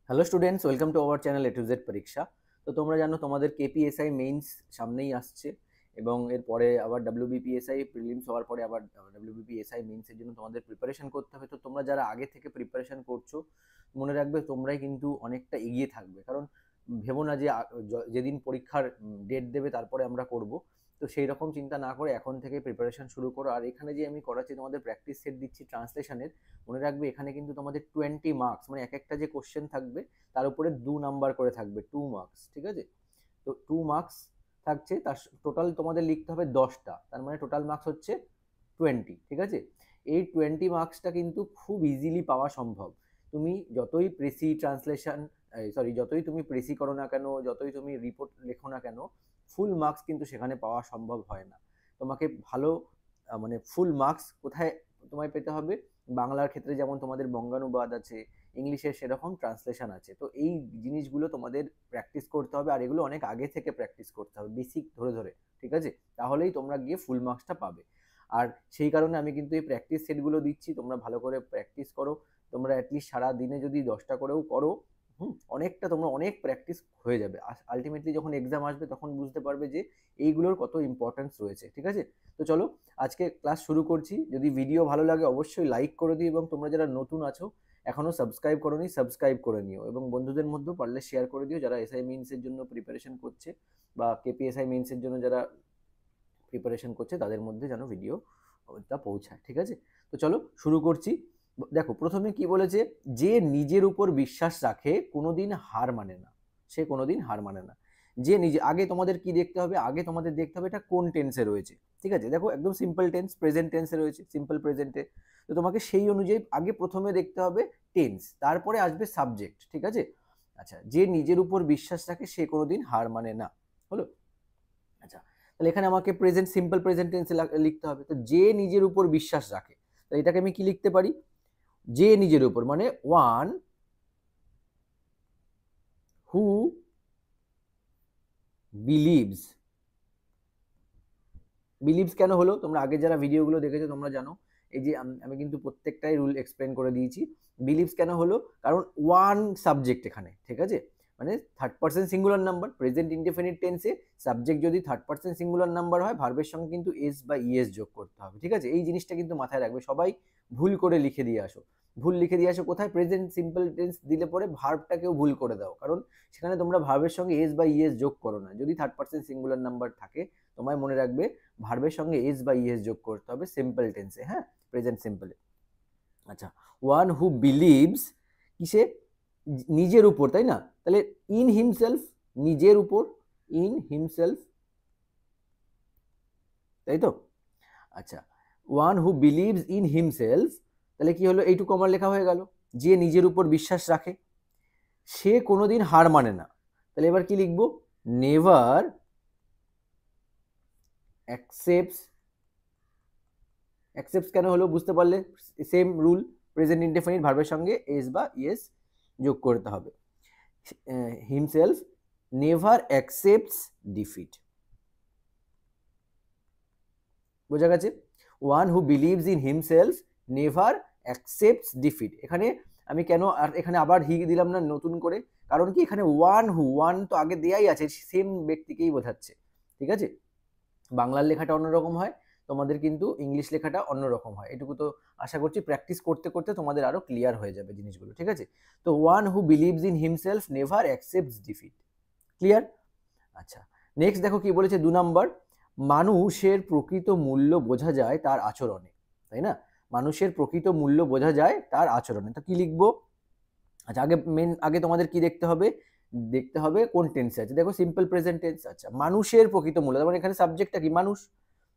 Hello students, welcome to our channel A to Z পরীক্ষা। তো তোমরা জানো তোমাদের কেপিএসআই মেইনস সামনেই আসছে এবং এরপরে আবার ডাব্লিউবিপিএসআই প্রিলিমস হওয়ার পরে আবার ডাব্লিউবিপিএসআই মেইনসের জন্য তোমাদের প্রিপারেশন করতে হবে। তো তোমরা যারা আগে থেকে প্রিপারেশন করছো মনে রাখবে তোমরাই কিন্তু অনেকটা এগিয়ে থাকবে, কারণ ভেবো না যে যেদিন পরীক্ষার ডেট দেবে তারপরে আমরা করব। তো সেই রকম চিন্তা না করে এখন থেকে প্রিপারেশন শুরু করো। আর এখানে যে আমি করাচ্ছি তোমাদের প্র্যাকটিস সেট দিচ্ছি ট্রান্সলেশনের, মনে রাখবে এখানে কিন্তু তোমাদের 20 মার্কস, মানে এক একটা যে কোশ্চেন থাকবে তার উপরে 2 নাম্বার করে থাকবে, 2 মার্কস, ঠিক আছে? তো 2 মার্কস থাকছে, তার টোটাল তোমাদের লিখতে হবে 10টা, তার মানে টোটাল মার্কস হচ্ছে 20, ঠিক আছে? এই 20 মার্কসটা কিন্তু খুব ইজিলি পাওয়া সম্ভব। তুমি যতই প্রেসি ট্রান্সলেশন, সরি, যতই তুমি প্রেসি করো না কেন, যতই তুমি রিপোর্ট লেখো না কেন, ফুল মার্কস কিন্তু সেখানে পাওয়া সম্ভব হয় না। তোমাকে ভালো মানে ফুল মার্কস কোথায় তোমায় পেতে হবে? বাংলার ক্ষেত্রে যেমন তোমাদের বঙ্গানুবাদ আছে, ইংলিশের সেরকম ট্রান্সলেশন আছে। তো এই জিনিসগুলো তোমাদের প্র্যাকটিস করতে হবে, আর এগুলো অনেক আগে থেকে প্র্যাকটিস করতে হবে, বেসিক ধরে ধরে, ঠিক আছে? তাহলেই তোমরা গিয়ে ফুল মার্কসটা পাবে। আর সেই কারণে আমি কিন্তু এই প্র্যাকটিস সেটগুলো দিচ্ছি, তোমরা ভালো করে প্র্যাকটিস করো। তোমরা অ্যাটলিস্ট সারা দিনে যদি 10টা করেও করো, অনেকটা তোমরা অনেক প্র্যাকটিস হয়ে যাবে। আলটিমেটলি যখন এক্সাম আসবে তখন বুঝতে পারবে যে এইগুলোর কত ইম্পর্টেন্স রয়েছে, ঠিক আছে? তো চলো আজকে ক্লাস শুরু করছি। যদি ভিডিও ভালো লাগে অবশ্যই লাইক করে দিও, এবং তোমরা যারা নতুন আছো এখনো সাবস্ক্রাইব করোনি, সাবস্ক্রাইব করে নিও, এবং বন্ধুদের মধ্যেও পারলে শেয়ার করে দিও যারা এসআই মেইনসের জন্য প্রিপারেশন করছে বা কেপিএসআই মেইনসের জন্য যারা প্রিপারেশন করছে তাদের মধ্যে যেন ভিডিওটা পৌঁছায়, ঠিক আছে? তো চলো শুরু করছি। দেখো প্রথমে কি বলেছে, যে নিজের উপর বিশ্বাস রাখে কোনোদিন হার মানে না। সে কোনোদিন হার মানে না। যে নিজে, আগে তোমাদের কি দেখতে হবে? আগে তোমাদের দেখতে হবে এটা কোন টেন্সে রয়েছে, ঠিক আছে? দেখো একদম সিম্পল টেন্স, প্রেজেন্ট টেন্সে রয়েছে, সিম্পল প্রেজেন্টে। তো তোমাকে সেই অনুযায়ী আগে প্রথমে দেখতে হবে টেন্স, তারপরে আসবে সাবজেক্ট, ঠিক আছে? আচ্ছা, যে নিজের উপর বিশ্বাস রাখে সে কোনোদিন হার মানে না, হলো? আচ্ছা, তাহলে এখানে আমাকে প্রেজেন্ট, সিম্পল প্রেজেন্ট টেন্সে লিখতে হবে। তো যে নিজের উপর বিশ্বাস রাখে, তো এটাকে আমি কি লিখতে পারি? যে নিজের উপর মানে ওয়ান হু বিলিভস। বিলিভস কেন হলো? তোমরা আগে যারা ভিডিওগুলো দেখেছো তোমরা জানো, এই যে আমি কিন্তু প্রত্যেকটাই রুল এক্সপ্লেন করে দিয়েছি। বিলিভস কেন হলো? কারণ ওয়ান সাবজেক্ট এখানে, ঠিক আছে? মানে third person singular number, present indefinite টেন্সে সাবজেক্ট যদি থার্ড পার্সন সিঙ্গুলার নাম্বার হয়, ভার্বের সঙ্গে কিন্তু এস বা ইএস যোগ করতে হবে, ঠিক আছে? এই জিনিসটা কিন্তু মাথায় রাখবে। সবাই ভুল করে লিখে দিয়ে আসো, ভুল লিখে দিয়ে আসো কোথায়? প্রেজেন্ট সিম্পল টেন্স দিলে পরে ভার্বটাকেও ভুল করে দাও, কারণ সেখানে তোমরা ভার্বের সঙ্গে এস বা ইএস যোগ করো না। যদি থার্ড পার্সন সিঙ্গুলার নাম্বার থাকে, তোমায় মনে রাখবে ভার্বের সঙ্গে এস বা ইএস যোগ করতে হবে সিম্পল টেন্সে, হ্যাঁ, প্রেজেন্ট সিম্পলে। আচ্ছা, ওয়ান হু বিলিভস কিসে? নিজের উপর, তাই না? তাহলে ইন হিমসেলফ, নিজের উপর, ইন হিমসেলফ, তাই তো? আচ্ছা, one who believes in himself, তাহলে কি হলো? এইটুকু আমার লেখা হয়ে গেল। যে নিজের উপর বিশ্বাস রাখে সে কোনোদিন হার মানে না। তাহলে এবার কি লিখবো? Never accepts. অ্যাকসেপ্টস কেন হলো বুঝতে পারলে? সেম রুল, প্রেজেন্ট ইনডেফিনিট ভার্বের সঙ্গে এস বা ইএস যোগ করতে হবে। Himself never accepts defeat. বোঝা গেছে? One who believes in himself never accepts defeat. এখানে আমি কেন আর এখানে আবার হি দিলাম না নতুন করে? কারণ কি, এখানে ওয়ান হু, ওয়ান তো আগে দেয়াই আছে, সেম ব্যক্তিকেই বোঝাচ্ছে, ঠিক আছে? বাংলার লেখাটা অন্যরকম হয়, তোমাদের কিন্তু ইংলিশ লেখাটা অন্যরকম হয়। এটুকু তো আশা করছি প্র্যাকটিস করতে করতে তোমাদের আরো ক্লিয়ার হয়ে যাবে জিনিসগুলো, ঠিক আছে? তো one who believes in himself never accepts defeat. Clear? আচ্ছা, নেক্সট দেখো কি বলেছে 2 নাম্বার। মানুষের প্রকৃত মূল্য বোঝা যায় তার আচরণে, তাই না? মানুষের প্রকৃত মূল্য বোঝা যায় তার আচরণে। তো কি লিখবো? আচ্ছা, আগে তোমাদের কি দেখতে হবে? দেখতে হবে কোন টেন্সে আছে। দেখো সিম্পল প্রেজেন্ট টেন্স। আচ্ছা, মানুষের প্রকৃত মূল্য, তার মানে এখানে সাবজেক্টটা কি? মানুষ,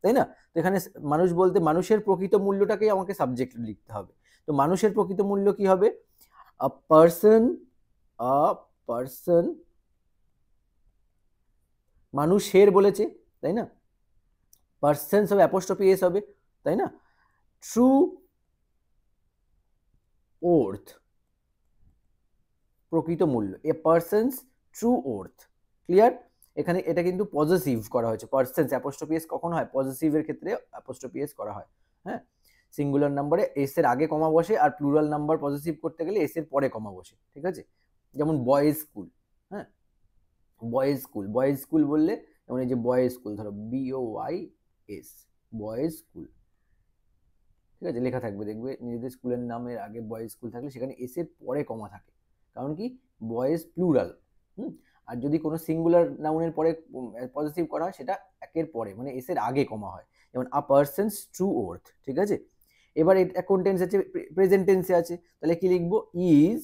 তাই না? তো এখানে মানুষ বলতে মানুষের প্রকৃত মূল্যটাকেই আমাকে সাবজেক্ট লিখতে হবে। তো মানুষের প্রকৃত মূল্য কি হবে? আ পার্সন, আ পার্সন, মানুষের বলেছে, তাই না? পার্সেন্স হবে, অ্যাপোস্ট্রফি এস হবে, তাই না? ট্রু ওর্থ, প্রকৃত মূল্য, a person's true worth. Clear? এখানে এটা কিন্তু পজিটিভ করা হয়েছে। পার্সেন্স অ্যাপোস্ট্রফি এস কখন হয়? পজিটিভের ক্ষেত্রে অ্যাপোস্ট্রফি এস করা হয়, হ্যাঁ। সিঙ্গুলার নাম্বারে এস এর আগে কমা বসে, আর প্লুরাল নাম্বার পজিটিভ করতে গেলে এস এর পরে কমা বসে, ঠিক আছে? যেমন বয়েজ স্কুল, হ্যাঁ, বয়েজ স্কুল বললে যেমন এই যে বয়েজ স্কুল, ধরো BOYS, বয়েজ স্কুল, ঠিক আছে, লেখা থাকবে, দেখবে নিজেদের স্কুলের নামের আগে বয়েজ স্কুল থাকলে সেখানে এস এর পরে কমা থাকে, কারণ কি বয়েজ প্লুরাল। হুম, আর যদি কোনো সিঙ্গুলার নাউনের পরে পজিটিভ করা হয় সেটা একের পরে, মানে এস এর আগে কমা হয়, যেমন আ পার্সনস ট্রু ওর্থ, ঠিক আছে। এবার এটা কোন টেন্স আছে, প্রেজেন্ট টেন্সে আছে, তাহলে কি লিখবো, ইজ,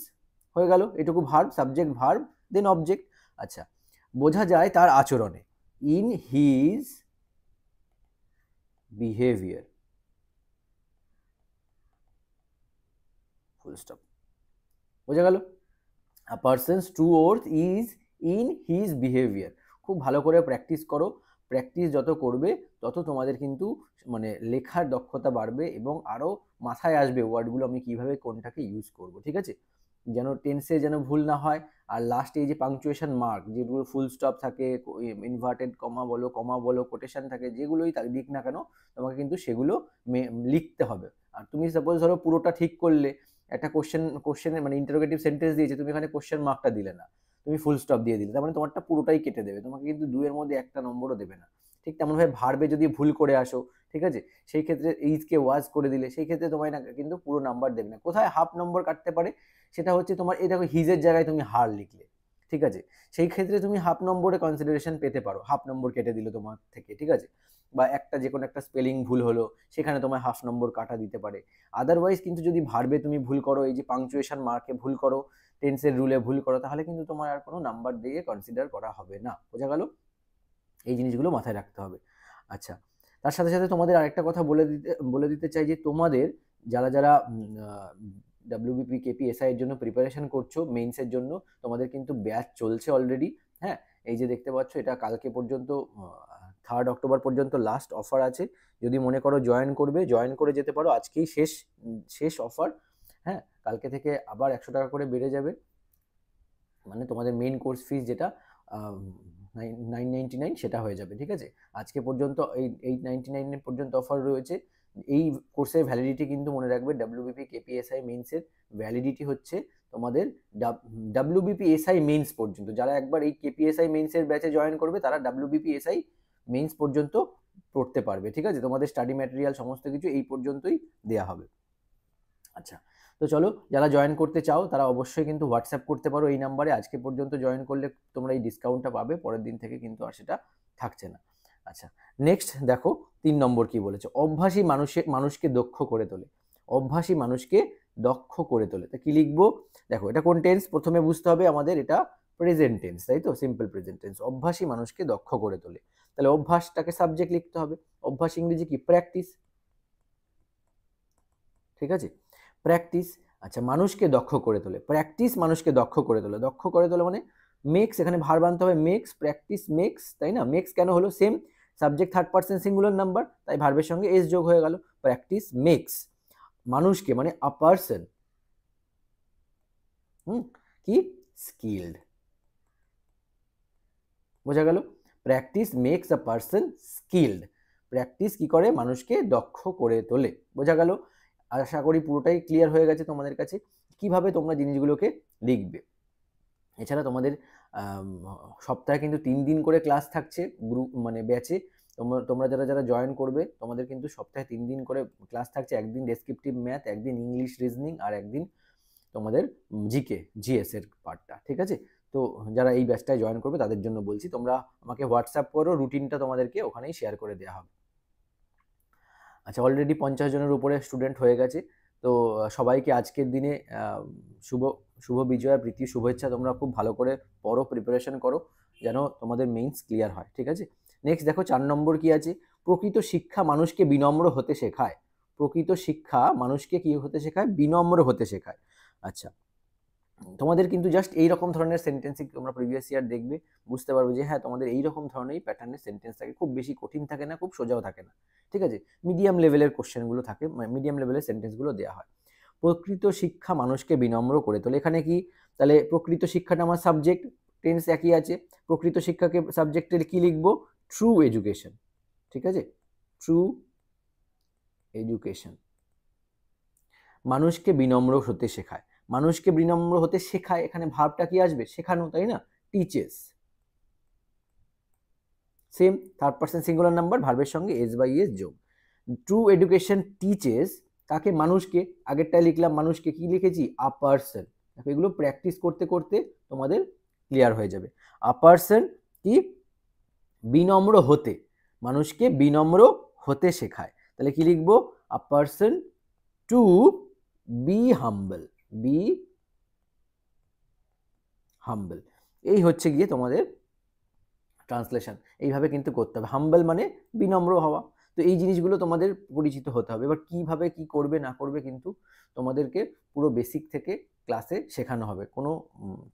হয়ে গেল, এটুকু verb, subject verb then object. আচ্ছা, বোঝা যায় তার আচরণে, in his behaviour, full stop, বোঝা গেল, a person's true worth is in his behaviour. খুব ভালো করে প্র্যাকটিস করো, প্র্যাকটিস যত করবে তত তোমাদের কিন্তু মানে লেখার দক্ষতা বাড়বে এবং আরও মাথায় আসবে ওয়ার্ডগুলো আমি কিভাবে কোনটাকে ইউজ করব, ঠিক আছে, যেন টেন্সে যেন ভুল না হয়। আর লাস্টে এই যে পাংচুয়েশন মার্ক, যেগুলো ফুল স্টপ থাকে, ইনভার্টেড কমা বলো কোটেশন থাকে, যেগুলোই দিক না কেন তোমাকে কিন্তু সেগুলো লিখতে হবে। আর তুমি সাপোজ ধরো পুরোটা ঠিক করলে, একটা কোশ্চেনের মানে ইন্টারোগেটিভ সেন্টেন্স দিয়েছে, তুমি এখানে কোশ্চেন মার্কটা দিলে না, তুমি ফুল স্টপ দিয়ে দিলে, তার মানে তোমারটা পুরোটাই কেটে দেবে, তোমাকে কিন্তু 2 এর মধ্যে একটা নম্বরও দেবে না। ঠিক তেমনভাবে ভার্বে যদি ভুল করে আসো, ঠিক আছে, সেই ক্ষেত্রে ইজকে ওয়াজ করে দিলে সেই ক্ষেত্রে তোমায় না কিন্তু পুরো নাম্বার দেবে না। কোথায় হাফ নম্বর কাটতে পারে সেটা হচ্ছে তোমার এই দেখো হিজের জায়গায় তুমি হার লিখলে, ঠিক আছে, সেই ক্ষেত্রে তুমি হাফ নম্বরে কনসিডারেশন পেতে পারো, হাফ নম্বর কেটে দিল তোমার থেকে, ঠিক আছে, বা একটা যে কোনো একটা স্পেলিং ভুল হলো সেখানে তোমার হাফ নম্বর কাটা দিতে পারে। আদারওয়াইজ কিন্তু যদি ভার্বে তুমি ভুল করো, এই যে পাংচুয়েশন মার্কে ভুল করো, টেন্সের রুলে ভুল করো, তাহলে কিন্তু তোমার আর কোনো নাম্বার দিয়ে কনসিডার করা হবে না, বোঝা গেল, এই জিনিসগুলো মাথায় রাখতে হবে। আচ্ছা, তার সাথে সাথে তোমাদের আরেকটা কথা বলে দিতে চাই যে তোমাদের যারা যারা WBP KPSI এর জন্য প্রিপারেশন করছো মেইনসের জন্য, তোমাদের কিন্তু ব্যাচ চলছে অলরেডি, হ্যাঁ, এই যে দেখতে পাচ্ছ এটা কালকে পর্যন্ত 3rd অক্টোবর পর্যন্ত লাস্ট অফার আছে, যদি মনে করো জয়েন করবে জয়েন করে যেতে পারো, আজকেই শেষ অফার, হ্যাঁ, কালকে থেকে আবার 100 টাকা করে বেড়ে যাবে, মানে তোমাদের মেইন কোর্স ফিস যেটা 999 সেটা হয়ে যাবে, ঠিক আছে, আজকে পর্যন্ত এই 899 পর্যন্ত অফার রয়েছে। এই কোর্সের ভ্যালিডিটি কিন্তু মনে রাখবে, WBP KPSI মেইনসের ভ্যালিডিটি হচ্ছে তোমাদের WBP SI মেইনস পর্যন্ত, যারা একবার এই KPSI মেইনসের ব্যাচে জয়েন করবে তারা WBP SI মেইনস পর্যন্ত পড়তে পারবে, ঠিক আছে, তোমাদের স্টাডি ম্যাটেরিয়াল সমস্ত কিছু এই পর্যন্তই দেওয়া হবে। আচ্ছা, তো চলো, যারা জয়েন করতে চাও তারা অবশ্যই কিন্তু হোয়াটসঅ্যাপ করতে পারো এই নাম্বারে, আজকে পর্যন্ত জয়েন করলে তোমরা এই ডিসকাউন্টটা পাবে, পরের দিন থেকে কিন্তু আর সেটা থাকছে না। আচ্ছা, নেক্সট দেখো 3 নম্বর কি বলেছে, অভ্যাসী মানুষকে দক্ষ করে তোলে, অভ্যাসী মানুষকে দক্ষ করে তোলে, তা কি লিখবো, দেখো এটা কোন টেন্স প্রথমে বুঝতে হবে আমাদের, এটা প্রেজেন্ট টেন্স, তাই তো, সিম্পল প্রেজেন্ট টেন্স, অভ্যাসী মানুষকে দক্ষ করে তোলে, তাহলে অভ্যাসটাকে সাবজেক্ট লিখতে হবে, অভ্যাস ইংরেজি কি, প্র্যাকটিস, ঠিক আছে, প্র্যাকটিস। আচ্ছা, মানুষকে দক্ষ করে তোলে, প্র্যাকটিস মানুষকে দক্ষ করে তোলে, দক্ষ করে তোলে মানে মেক্স, এখানে ভার্ব আনতে হবে, মেক্স, প্র্যাকটিস মেক্স, তাই না, মেক্স কেন হলো, same subject 3rd person singular number, তাই ভার্বের সঙ্গে এস যোগ হয়ে গেল, প্র্যাকটিস মেক্স মানুষকে মানে আ পারসন কি স্কিলড, বোঝা গেল, practice makes a person skilled, practice কি করে মানুষকে দক্ষ করে তোলে, বোঝা গেল, আশা করি পুরোটাই ক্লিয়ার হয়ে গেছে তোমাদের কাছে কিভাবে তোমরা জিনিসগুলোকে লিখবে। এছাড়া তোমাদের সপ্তাহে কিন্তু 3 দিন করে ক্লাস থাকছে গ্রুপ মানে ব্যাচে, তোমরা যারা যারা জয়েন করবে তোমাদের কিন্তু সপ্তাহে 3 দিন করে ক্লাস থাকছে, একদিন ডেসক্রিপটিভ ম্যাথ, একদিন ইংলিশ রিজনিং, আর একদিন তোমাদের GS এর পার্টটা, ঠিক আছে, তো যারা এই ব্যাচটায় জয়েন করবে তাদের জন্য বলছি, তোমরা আমাকে হোয়াটসঅ্যাপ করো, রুটিনটা তোমাদেরকে ওখানেই শেয়ার করে দেওয়া হবে। আচ্ছা, অলরেডি 50 জনের উপরে স্টুডেন্ট হয়ে গেছে, তো সবাইকে আজকের দিনে শুভ বিজয়া, প্রীতি, শুভেচ্ছা, তোমরা খুব ভালো করে পড়ো, প্রিপারেশন করো, যেন তোমাদের মেইনস ক্লিয়ার হয়, ঠিক আছে। নেক্সট দেখো 4 নম্বর কি আছে, প্রকৃত শিক্ষা মানুষকে বিনম্র হতে শেখায়, প্রকৃত শিক্ষা মানুষকে কি হতে শেখায়, বিনম্র হতে শেখায়। আচ্ছা, তোমাদের কিন্তু জাস্ট এইরকম ধরনের সেন্টেন্সই তোমরা প্রিভিয়াস ইয়ার দেখবে, বুঝতে পারবে যে হ্যাঁ তোমাদের এইরকম ধরনেরই প্যাটার্নের সেন্টেন্স থাকে, খুব বেশি কঠিন থাকে না, খুব সোজাও থাকে না, ঠিক আছে, মিডিয়াম লেভেলের কোশ্চেনগুলো থাকে, মিডিয়াম লেভেলের সেন্টেন্সগুলো দেওয়া হয়। প্রকৃত শিক্ষা মানুষকে বিনম্র করে তোলে, এখানে কি, তাহলে প্রকৃত শিক্ষাটা আমার সাবজেক্ট, টেন্স একই আছে, প্রকৃত শিক্ষাকে সাবজেক্টের কি লিখবো, ট্রু এডুকেশন, ঠিক আছে, ট্রু এডুকেশন মানুষকে বিনম্র হতে শেখায়, মানুষকে বিনম্র হতে শেখায়, এখানে ভার্বটা কি আসবে? শেখানো, তাই না? Teaches. Same third person singular number, ভার্বের সঙ্গে এস বাই এস যোগ। ট্রু এডুকেশন টিচেস কাকে? মানুষকে। আগেরটায় লিখলাম মানুষকে, কি লিখেছি? আ পারসন। এগুলো প্র্যাকটিস করতে করতে তোমাদের ক্লিয়ার হয়ে যাবে। আ পারসন কি? বিনম্র হতে, মানুষকে বিনম্র হতে শেখায়। তাহলে কি লিখবো? A person to be humble, be humble. এই হচ্ছে গিয়ে তোমাদের ট্রান্সলেশন। এইভাবে কিন্তু করতে হবে। হাম্বল মানে বিনম্র হওয়া। তো এই জিনিসগুলো তোমাদের পরিচিত হতে হবে। এবার কিভাবে কি করবে না করবে কিন্তু তোমাদেরকে পুরো বেসিক থেকে ক্লাসে শেখানো হবে, কোনো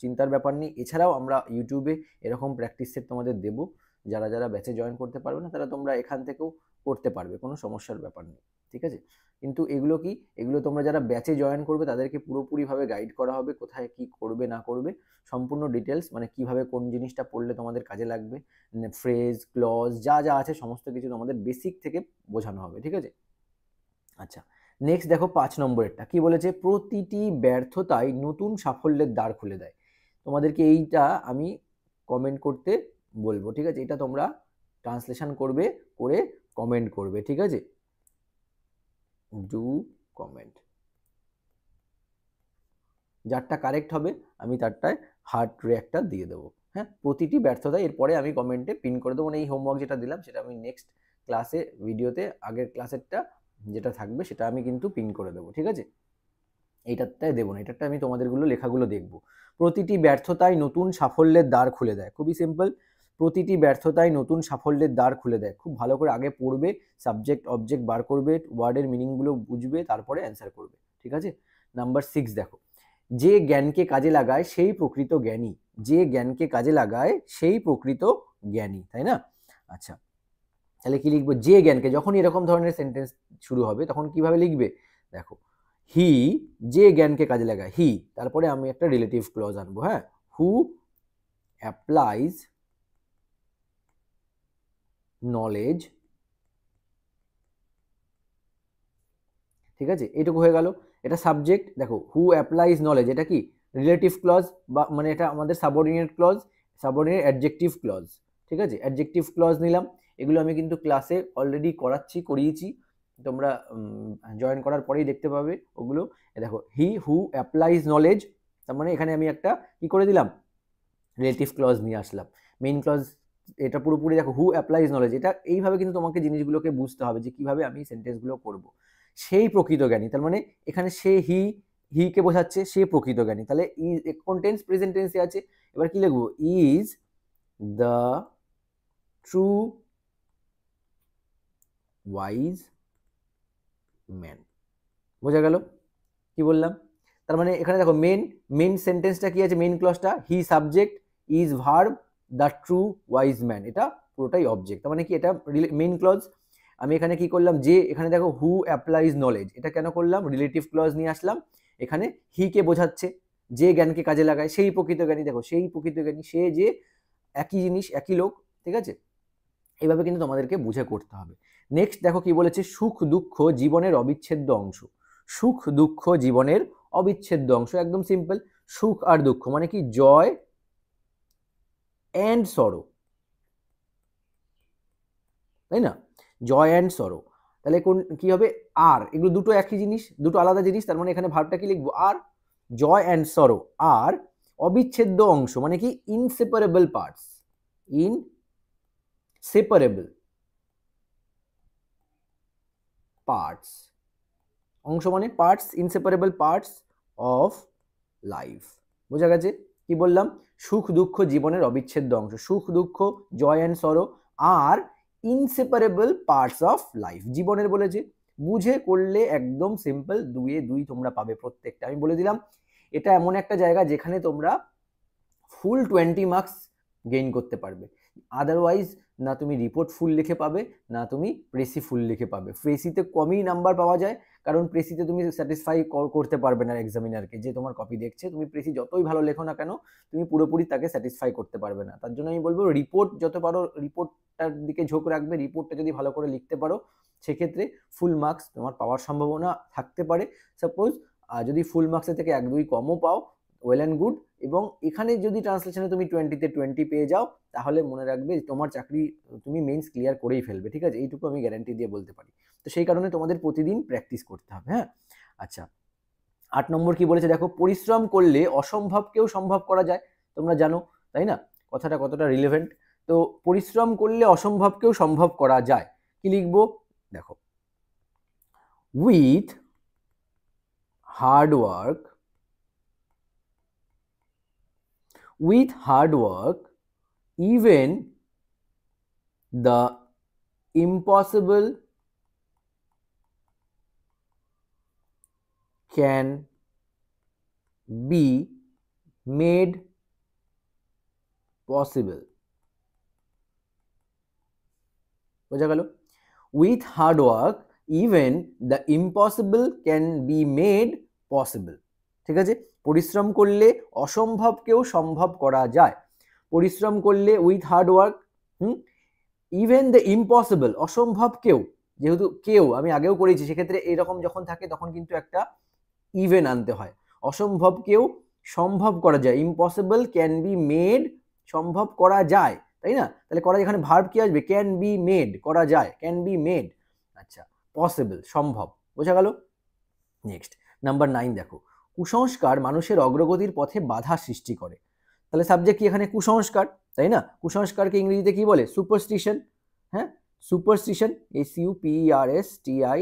চিন্তার ব্যাপার নেই। এছাড়াও আমরা ইউটিউবে এরকম প্র্যাকটিস সেট তোমাদের দেবো, যারা যারা ব্যাচে জয়েন করতে পারবে না তারা তোমরা এখান থেকেও করতে পারবে, কোনো সমস্যার ব্যাপার নেই, ঠিক আছে? কিন্তু এগুলো কি, এগুলো তোমরা যারা ব্যাচে জয়েন করবে তাদেরকে পুরোপুরিভাবে গাইড করা হবে, কোথায় কি করবে না করবে সম্পূর্ণ ডিটেলস, মানে কিভাবে কোন জিনিসটা পড়লে তোমাদের কাজে লাগবে, ফ্রেজ ক্লজ যা যা আছে সমস্ত কিছু তোমাদের বেসিক থেকে বোঝানো হবে, ঠিক আছে? আচ্ছা, নেক্সট দেখো 5 নম্বরেরটা কি বলেছে? প্রতিটি ব্যর্থতাই নতুন সাফল্যের দ্বার খুলে দেয়। তোমাদেরকে এইটা আমি কমেন্ট করতে বলবো, ঠিক আছে? এটা তোমরা ট্রান্সলেশন করবে, করে কমেন্ট করবে, ঠিক আছে? Do comment. যারটা কারেক্ট হবে আমি তারটায় হার্ট রিঅ্যাক্টটা দিয়ে দেবো। হ্যাঁ, প্রতিটি ব্যর্থতা, এরপরে আমি কমেন্টে পিন করে দেবো। মানে এই হোমওয়ার্ক যেটা দিলাম সেটা আমি নেক্সট ক্লাসে ভিডিওতে আগের ক্লাসেরটা যেটা থাকবে সেটা আমি কিন্তু পিন করে দেবো, ঠিক আছে? এইটারটায় দেবো না, এটারটা আমি তোমাদেরগুলো লেখাগুলো দেখবো। প্রতিটি ব্যর্থতায় নতুন সাফল্যের দ্বার খুলে দেয়। খুবই সিম্পল, প্রতিটি ব্যর্থতায় নতুন সাফল্যের দ্বার খুলে দেয়। খুব ভালো করে আগে পড়বে, সাবজেক্ট অবজেক্ট বার করবে, ওয়ার্ডের মিনিংগুলো বুঝবে, তারপরে অ্যান্সার করবে, ঠিক আছে? নাম্বার 6 দেখো, যে জ্ঞানকে কাজে লাগায় সেই প্রকৃত জ্ঞানী। যে জ্ঞানকে কাজে লাগায় সেই প্রকৃত জ্ঞানী, তাই না? আচ্ছা, তাহলে কি লিখবো? যে জ্ঞানকে, যখন এরকম ধরনের সেন্টেন্স শুরু হবে তখন কিভাবে লিখবে? দেখো, হি যে জ্ঞানকে কাজে লাগায়, হি, তারপরে আমি একটা রিলেটিভ ক্লজ আনবো, হ্যাঁ, হু অ্যাপ্লাইজ নলেজ, ঠিক আছে? এইটুকু হয়ে গেল। এটা সাবজেক্ট। দেখো, হু অ্যাপ্লাইজ নলেজ, এটা কি? রিলেটিভ ক্লজ, বা মানে এটা আমাদের subordinate clause, subordinate adjective clause, ঠিক আছে? অ্যাডজেক্টিভ ক্লজ নিলাম। এগুলো আমি কিন্তু ক্লাসে অলরেডি করিয়েছি, তোমরা জয়েন করার পরেই দেখতে পাবে ওগুলো। দেখো, হি হু অ্যাপ্লাইজ নলেজ, তার মানে এখানে আমি একটা কি করে দিলাম? রিলেটিভ ক্লজ নিয়ে আসলাম। মেইন ক্লজ এটা পুরোপুরি দেখো, হু অ্যাপ্লাইজ নলেজ, এটা এইভাবে কিন্তু তোমাকে জিনিসগুলোকে বুঝতে হবে যে কিভাবে আমি সেন্টেন্সগুলো করব। সেই প্রকৃত জ্ঞানী, তার মানে এখানে সে হি কে বোঝাচ্ছে, সে প্রকৃত জ্ঞানী। তাহলে কোন টেন্স? প্রেজেন্ট টেন্সে আছে। এবার কি লিখবো? Is the true wise man. বোঝা গেল কি বললাম? তার মানে এখানে দেখো, মেন সেন্টেন্সটা কি আছে? মেন ক্লজটা he subject, is verb, the true wise man এটা পুরোটাই অবজেক্ট। তার মানে কি? এটা মেন ক্লজ। আমি এখানে কি করলাম? যে এখানে দেখো, হু অ্যাপ্লাইজ নলেজ, এটা কেন করলাম? রিলেটিভ ক্লজ নিয়ে আসলাম। এখানে হি কে বোঝাচ্ছে, যে জ্ঞানকে কাজে লাগায় সেই প্রকৃত জ্ঞানী। দেখো, সেই প্রকৃত জ্ঞানী, সে যে, একই জিনিস একই লোক, ঠিক আছে? এইভাবে কিন্তু তোমাদেরকে বুঝে করতে হবে। নেক্সট দেখো কি বলেছে? সুখ দুঃখ জীবনের অবিচ্ছেদ্য অংশ। সুখ দুঃখ জীবনের অবিচ্ছেদ্য অংশ, একদম সিম্পল। সুখ আর দুঃখ মানে কি? জয় অ্যান্ড সরো, তাই না? জয় অ্যান্ড সরো। তাহলে কোন কি হবে? আর, এগুলো দুটো একই জিনিস, দুটো আলাদা জিনিস। তার মানে এখানে ভার্বটা কি লিখবো? আর। জয় অ্যান্ড সরো আর অবিচ্ছেদ্য অংশ, মানে কি? ইনসেপারেবল পার্টস, ইনসেপারেবল পার্টস, অংশ মানে parts, inseparable parts of life. বোঝা গেছে কি বললাম? সুখ দুঃখ জীবনের অবিচ্ছেদ্য অংশ, সুখ দুঃখ, joy and sorrow are inseparable parts of life, জীবনের বলেছে। বুঝে করলে একদম সিম্পল, 2 এ 2 তোমরা পাবে প্রত্যেকটা। আমি বলে দিলাম, এটা এমন একটা জায়গা যেখানে তোমরা ফুল 20 মার্কস গেইন করতে পারবে। আদারওয়াইজ না তুমি রিপোর্ট ফুল লিখে পাবে, না তুমি প্রেসি ফুল লিখে পাবে। প্রেসিতে কমই নাম্বার পাওয়া যায়, কারণ প্রেসিতে তুমি স্যাটিসফাই করতে পারবে না এক্সামিনারকে, যে তোমার কপি দেখছে। তুমি প্রেসি যতই ভালো লেখো না কেন, তুমি পুরোপুরি তাকে স্যাটিসফাই করতে পারবে না। তার জন্য আমি বলবো, রিপোর্ট যত পারো রিপোর্টটার দিকে ঝোঁক রাখবে। রিপোর্টটা যদি ভালো করে লিখতে পারো সেক্ষেত্রে ফুল মার্কস তোমার পাওয়ার সম্ভাবনা থাকতে পারে। সাপোজ আর যদি ফুল মার্কসের থেকে 1-2 কমও পাও ওয়েল অ্যান্ড গুড, এবং এখানে যদি ট্রান্সলেশনে তুমি 20-তে 20 পেয়ে যাও তাহলে মনে রাখবে তোমার চাকরি তুমি মেইনস ক্লিয়ার করেই ফেলবে, ঠিক আছে? এইটুকু আমি গ্যারান্টি দিয়ে বলতে পারি। তো সেই কারণে তোমাদের প্রতিদিন প্র্যাকটিস করতে হবে। হ্যাঁ, আচ্ছা 8 নম্বর কি বলেছে দেখো, পরিশ্রম করলে অসম্ভবকেও সম্ভব করা যায়। তোমরা জানো তাই না কথাটা কতটা রিলেভেন্ট? তো পরিশ্রম করলে অসম্ভবকেও সম্ভব করা যায়। কি লিখবো দেখো, with hard work, with hard work even the impossible can be made possible। বোঝা গেল? with hard work even the impossible can be made possible। ঠিক আছে, পরিশ্রম করলে অসম্ভবকেও সম্ভব করা যায়। পরিশ্রম করলে with hard work, even the impossible, অসম্ভবকেও, যেহেতু কেউ আমি আগেও করেছি সেক্ষেত্রে এরকম যখন থাকে তখন কিন্তু একটা ইভেন আনতে হয়। অসম্ভবকেও সম্ভব করা যায়, ইম্পসিবল ক্যান বি মেড, সম্ভব করা যায়, তাই না? তাহলে করা, এখানে ভার্ব কি আসবে? ক্যান বি মেড, করা যায়, ক্যান বি মেড। আচ্ছা, পসিবল, সম্ভব। বোঝা গেল? নেক্সট নাম্বার 9 দেখো, কুসংস্কার মানুষের অগ্রগতির পথে বাধা সৃষ্টি করে। তাহলে সাবজেক্ট কি এখানে? কুসংস্কার, তাই না? কুসংস্কারকে ইংরেজিতে কি বলে? সুপারস্টিশন। হ্যাঁ, সুপারস্টিশন, SUPERSTITION,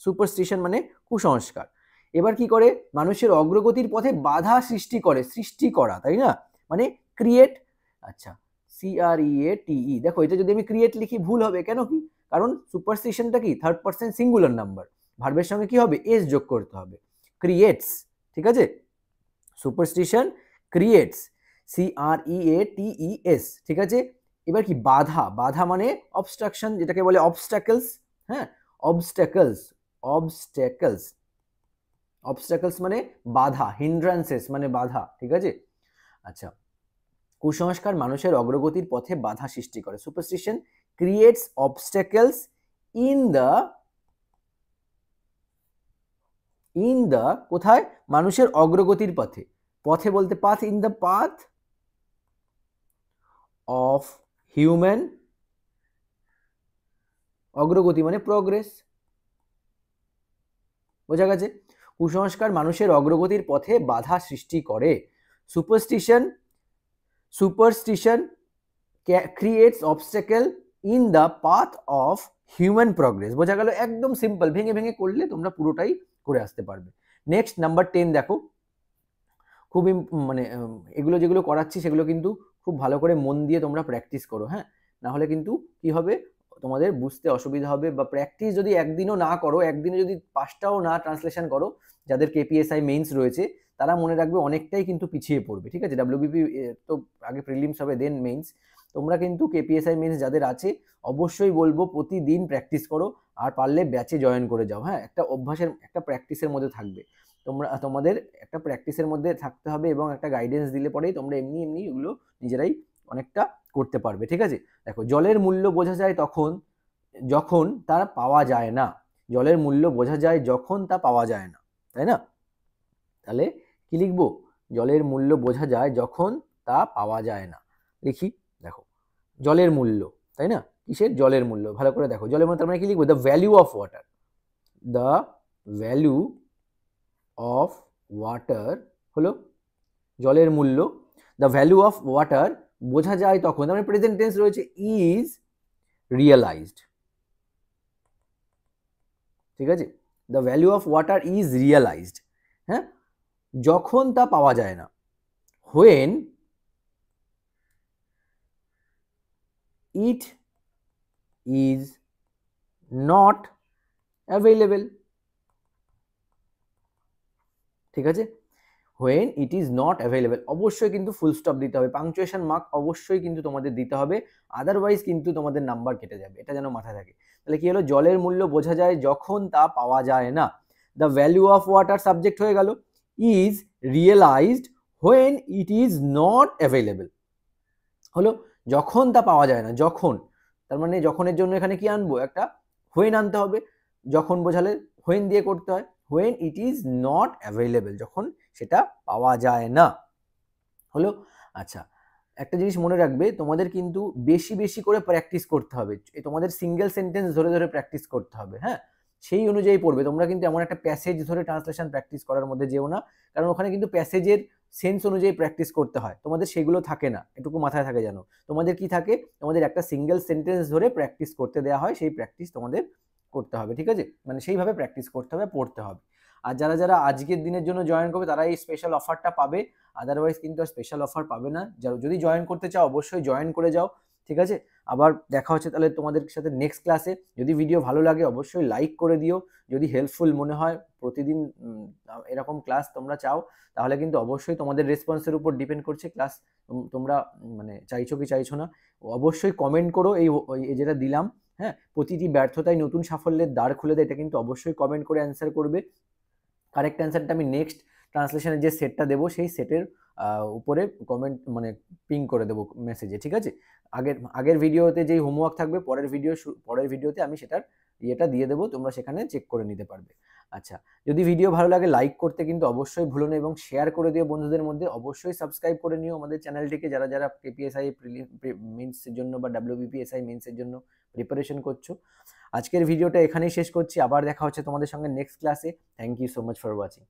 সুপারস্টিশন মানে কুসংস্কার। এবার কি করে? মানুষের অগ্রগতির পথে বাধা সৃষ্টি করে, সৃষ্টি করা, তাই না? মানে ক্রিয়েট। আচ্ছা, CREATE, দেখো এটা যদি আমি ক্রিয়েট লিখি ভুল হবে, কেন কি? কারণ সুপারস্টিশনটা কি? থার্ড পারসন সিঙ্গুলার নাম্বার, ভার্বের সঙ্গে কি হবে? এস যোগ করতে হবে, ক্রিয়েটস। ঠিক আছে, সুপারস্টিশন ক্রিয়েটস, CREATES। ঠিক আছে, এবার কি? বাধা, বাধা মানে অবস্ট্রাকশন, যেটাকে বলে অবস্ট্যাকলস। হ্যাঁ, অবস্ট্যাকলস, অবস্ট্যাকলস, অবস্ট্যাকলস মানে বাধা, হিন্ড্রান্সেস মানে বাধা। ঠিক আছে, আচ্ছা, কুসংস্কার মানুষের অগ্রগতির পথে বাধা সৃষ্টি করে। Superstition creates obstacles in the কোথায়? মানুষের অগ্রগতির পথে। পথে বলতে path, in the path of human, অগ্রগতি মানে প্রোগ্রেস। বোঝা গেছে? কুসংস্কার মানুষের অগ্রগতির পথে বাধা সৃষ্টি করে। Superstition creates obstacle in the path of human progress. বোঝা গেল? একদম সিম্পল, ভেঙে ভেঙে করলে তোমরা পুরোটাই করে আসতে পারবে। নেক্সট নাম্বার 10 দেখো, খুবই মানে এগুলো যেগুলো করাচ্ছি সেগুলো কিন্তু খুব ভালো করে মন দিয়ে তোমরা প্র্যাকটিস করো। হ্যাঁ, না হলে কিন্তু কি হবে, তোমাদের বুঝতে অসুবিধা হবে, বা প্র্যাকটিস যদি একদিনও না করো, একদিনে যদি 5টাও না ট্রান্সলেশন করো, যাদের KPSI মেইনস রয়েছে তারা মনে রাখবে অনেকটাই কিন্তু পিছিয়ে পড়বে। ঠিক আছে, WBP তো আগে প্রিলিমস হবে দেন মেইনস। তোমরা কিন্তু KPSI মেইনস যাদের আছে অবশ্যই বলবো প্রতিদিন প্র্যাকটিস করো, আর পারলে ব্যাচে জয়েন করে যাও। হ্যাঁ, একটা অভ্যাসের, একটা প্র্যাকটিসের মধ্যে থাকবে, তোমাদের একটা প্র্যাকটিসের মধ্যে থাকতে হবে, এবং একটা গাইডেন্স দিলে পরেই তোমরা এমনি এমনি এগুলো নিজেরাই অনেকটা করতে পারবে। ঠিক আছে, দেখো, জলের মূল্য বোঝা যায় তখন যখন তা পাওয়া যায় না। জলের মূল্য বোঝা যায় যখন তা পাওয়া যায় না, তাই না? তাহলে কি লিখবো? জলের মূল্য বোঝা যায় যখন তা পাওয়া যায় না। লিখি, দেখো, জলের মূল্য, তাই না? কিসের? জলের মূল্য। ভালো করে দেখো, জলের মূল্য তার মানে কি লিখবো? The value of water, the value of water হলো জলের মূল্য। দ্য ভ্যালু অফ ওয়াটার বোঝা যায় তখন, মানে প্রেজেন্ট টেন্স রয়েছে, ইজ রিয়েলাইজড। ঠিক আছে, the value of water is realised. হ্যাঁ, যখন তা পাওয়া যায় না, when it is not available. ঠিক আছে, when it is not available, অবশ্যই কিন্তু ফুল স্টপ দিতে হবে, পাংচুয়েশন মার্ক অবশ্যই কিন্তু তোমাদের দিতে হবে, আদারওয়াইজ কিন্তু তোমাদের নাম্বার কেটে যাবে, এটা যেন মাথায় থাকে। তাহলে কি হলো? জলের মূল্য বোঝা যায় যখন তা পাওয়া যায় না। The value of water subject হয়ে গেল, is realised when it is not available. হলো যখন তা পাওয়া যায় না, যখন, তার মানে যখনের জন্য এখানে কি আনবো? একটা হোয়েন আনতে হবে। যখন বোঝালে হোয়েন দিয়ে করতে হয়, when it is not available, যখন সেটা পাওয়া যায় না। হলো? আচ্ছা, একটা জিনিস মনে রাখবে, তোমাদের কিন্তু বেশি বেশি করে প্র্যাকটিস করতে হবে, তোমাদের সিঙ্গেল সেন্টেন্স ধরে ধরে প্র্যাকটিস করতে হবে, হ্যাঁ, সেই অনুযায়ী পড়বে। তোমরা কিন্তু এমন একটা প্যাসেজ ধরে ট্রান্সলেশন প্র্যাকটিস করার মধ্যে যেও না, কারণ ওখানে কিন্তু প্যাসেজের সেন্স অনুযায়ী প্র্যাকটিস করতে হয়, তোমাদের সেগুলো থাকে না, এটুকু মাথায় থাকে জানো। তোমাদের কি থাকে, তোমাদের একটা সিঙ্গেল সেন্টেন্স ধরে প্র্যাকটিস করতে দেওয়া হয়, সেই প্র্যাকটিস তোমাদের করতে হবে, ঠিক আছে, মানে সেইভাবে প্র্যাকটিস করতে হবে, পড়তে হবে। আর যারা যারা আজকের দিনের জন্য জয়েন করবে তারা এই স্পেশাল অফারটা পাবে, আদারওয়াইজ কিন্তু আর স্পেশাল অফার পাবে না। যদি জয়েন করতে চাও অবশ্যই জয়েন করে যাও, ঠিক আছে। আবার দেখা হচ্ছে তাহলে তোমাদের সাথে নেক্সট ক্লাসে। যদি ভিডিও ভালো লাগে অবশ্যই লাইক করে দিও, যদি হেল্পফুল মনে হয় প্রতিদিন এরকম ক্লাস তোমরা চাও, তাহলে কিন্তু অবশ্যই তোমাদের রেসপন্সের উপর ডিপেন্ড করছে ক্লাস তোমরা মানে চাইছো কি চাইছো না। অবশ্যই কমেন্ট করো, এই যেটা দিলাম, হ্যাঁ, প্রতিটি ব্যর্থতায় নতুন সাফল্যের দ্বার খুলে দেয়, এটা কিন্তু অবশ্যই কমেন্ট করে অ্যান্সার করবে। কারেক্ট অ্যান্সারটা আমি নেক্সট ট্রান্সলেশনের যে সেটটা দেবো সেই সেটের উপরে কমেন্ট মানে পিং করে দেবো মেসেজে, ঠিক আছে। আগের ভিডিওতে যেই হোমওয়ার্ক থাকবে পরের ভিডিওতে আমি সেটার ইয়েটা দিয়ে দেবো, তোমরা সেখানে চেক করে নিতে পারবে। আচ্ছা, যদি ভিডিও ভালো লাগে লাইক করতে কিন্তু অবশ্যই ভুলো না, এবং শেয়ার করে দিও বন্ধুদের মধ্যে। অবশ্যই সাবস্ক্রাইব করে নিও আমাদের চ্যানেলটিকে, যারা যারা কেপিএসআই মেন্সের জন্য বা ডাব্লিউবিপিএসআই মেন্সের জন্য প্রিপারেশন করছো। আজকের ভিডিওটা এখানেই শেষ করছি, আবার দেখা হচ্ছে তোমাদের সঙ্গে নেক্সট ক্লাসে। Thank you so much for watching.